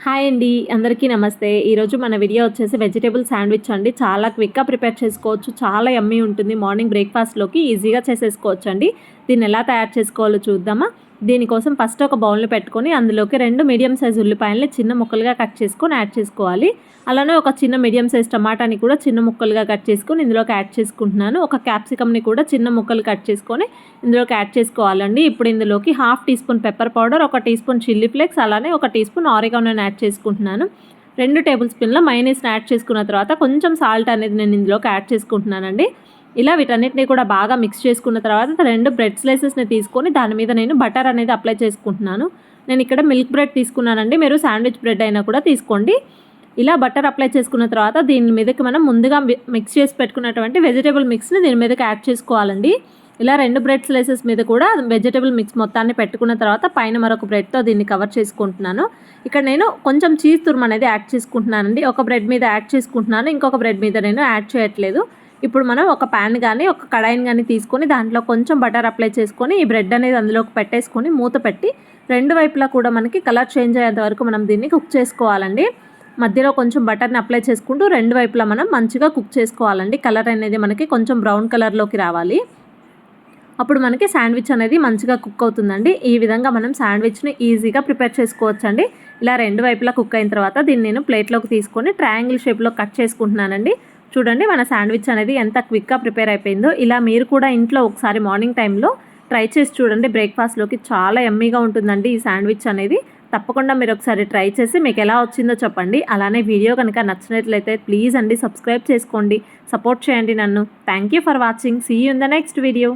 Hi అండి, అందరికీ నమస్తే. ఈరోజు మన వీడియో వచ్చేసి వెజిటేబుల్ శాండ్విచ్ అండి. చాలా క్విక్గా ప్రిపేర్ చేసుకోవచ్చు, చాలా యమ్మీ ఉంటుంది. మార్నింగ్ బ్రేక్ఫాస్ట్లోకి ఈజీగా చేసేసుకోవచ్చు అండి. దీన్ని ఎలా తయారు చేసుకోవాలో చూద్దామా. దీనికోసం ఫస్ట్ ఒక బౌల్ని పెట్టుకొని అందులోకి 2 మీడియం సైజ్ ఉల్లిపాయలని చిన్న ముక్కలుగా కట్ చేసుకొని యాడ్ చేసుకోవాలి. అలానే ఒక చిన్న మీడియం సైజ్ టమాటాని కూడా చిన్న ముక్కలుగా కట్ చేసుకొని ఇందులోకి యాడ్ చేసుకుంటున్నాను. ఒక క్యాప్సికమ్ని కూడా చిన్న ముక్కలు కట్ చేసుకొని ఇందులోకి యాడ్ చేసుకోవాలండి. ఇప్పుడు ఇందులోకి 1/2 teaspoon pepper powder, 1 teaspoon chilli flakes, అలానే 1 టీ స్పూన్ ఆరిగానోని యాడ్ చేసుకుంటున్నాను. 2 టేబుల్ స్పూన్ల మైనీస్ని యాడ్ చేసుకున్న తర్వాత కొంచెం సాల్ట్ అనేది నేను ఇందులోకి యాడ్ చేసుకుంటున్నానండి. ఇలా వీటన్నిటిని కూడా బాగా మిక్స్ చేసుకున్న తర్వాత 2 బ్రెడ్ స్లైసెస్ని తీసుకొని దాని మీద నేను బటర్ అనేది అప్లై చేసుకుంటున్నాను. నేను ఇక్కడ మిల్క్ బ్రెడ్ తీసుకున్నానండి, మీరు శాండ్విచ్ బ్రెడ్ అయినా కూడా తీసుకోండి. ఇలా బటర్ అప్లై చేసుకున్న తర్వాత దీని మీదకి మనం ముందుగా మిక్స్ చేసి పెట్టుకున్నటువంటి వెజిటేబుల్ మిక్స్ని దీని మీదకి యాడ్ చేసుకోవాలండి. ఇలా 2 బ్రెడ్ స్లైసెస్ మీద కూడా వెజిటేబుల్ మిక్స్ మొత్తాన్ని పెట్టుకున్న తర్వాత పైన మరొక బ్రెడ్తో దీన్ని కవర్ చేసుకుంటున్నాను. ఇక్కడ నేను కొంచెం చీజ్ తురుము అనేది యాడ్ చేసుకుంటున్నానండి. ఒక బ్రెడ్ మీద యాడ్ చేసుకుంటున్నాను, ఇంకొక బ్రెడ్ మీద నేను యాడ్ చేయట్లేదు. ఇప్పుడు మనం ఒక ప్యాన్ కానీ ఒక కడాయిని కానీ తీసుకొని దాంట్లో కొంచెం బటర్ అప్లై చేసుకొని ఈ బ్రెడ్ అనేది అందులోకి పెట్టేసుకొని మూత పెట్టి 2 వైపులా కూడా మనకి కలర్ చేంజ్ అయ్యేంత వరకు మనం దీన్ని కుక్ చేసుకోవాలండి. మధ్యలో కొంచెం బటర్ని అప్లై చేసుకుంటూ 2 వైపులా మనం మంచిగా కుక్ చేసుకోవాలండి. కలర్ అనేది మనకి కొంచెం బ్రౌన్ కలర్లోకి రావాలి. అప్పుడు మనకి శాండ్విచ్ అనేది మంచిగా కుక్ అవుతుందండి. ఈ విధంగా మనం శాండ్విచ్ని ఈజీగా ప్రిపేర్ చేసుకోవచ్చండి. ఇలా 2 వైపులా కుక్ అయిన తర్వాత దీన్ని నేను ప్లేట్లోకి తీసుకొని ట్రయాంగిల్ షేప్లో కట్ చేసుకుంటున్నానండి. చూడండి, మన శాండ్విచ్ అనేది ఎంత క్విక్గా ప్రిపేర్ అయిపోయిందో. ఇలా మీరు కూడా ఇంట్లో ఒకసారి మార్నింగ్ టైంలో ట్రై చేసి చూడండి. బ్రేక్ఫాస్ట్లోకి చాలా యమ్మీగా ఉంటుందండి ఈ శాండ్విచ్ అనేది. తప్పకుండా మీరు ఒకసారి ట్రై చేసి మీకు ఎలా వచ్చిందో చెప్పండి. అలానే వీడియో కనుక నచ్చినట్లయితే ప్లీజ్ అండి సబ్స్క్రైబ్ చేసుకోండి, సపోర్ట్ చేయండి నన్ను. Thank you for watching. See you in the next video.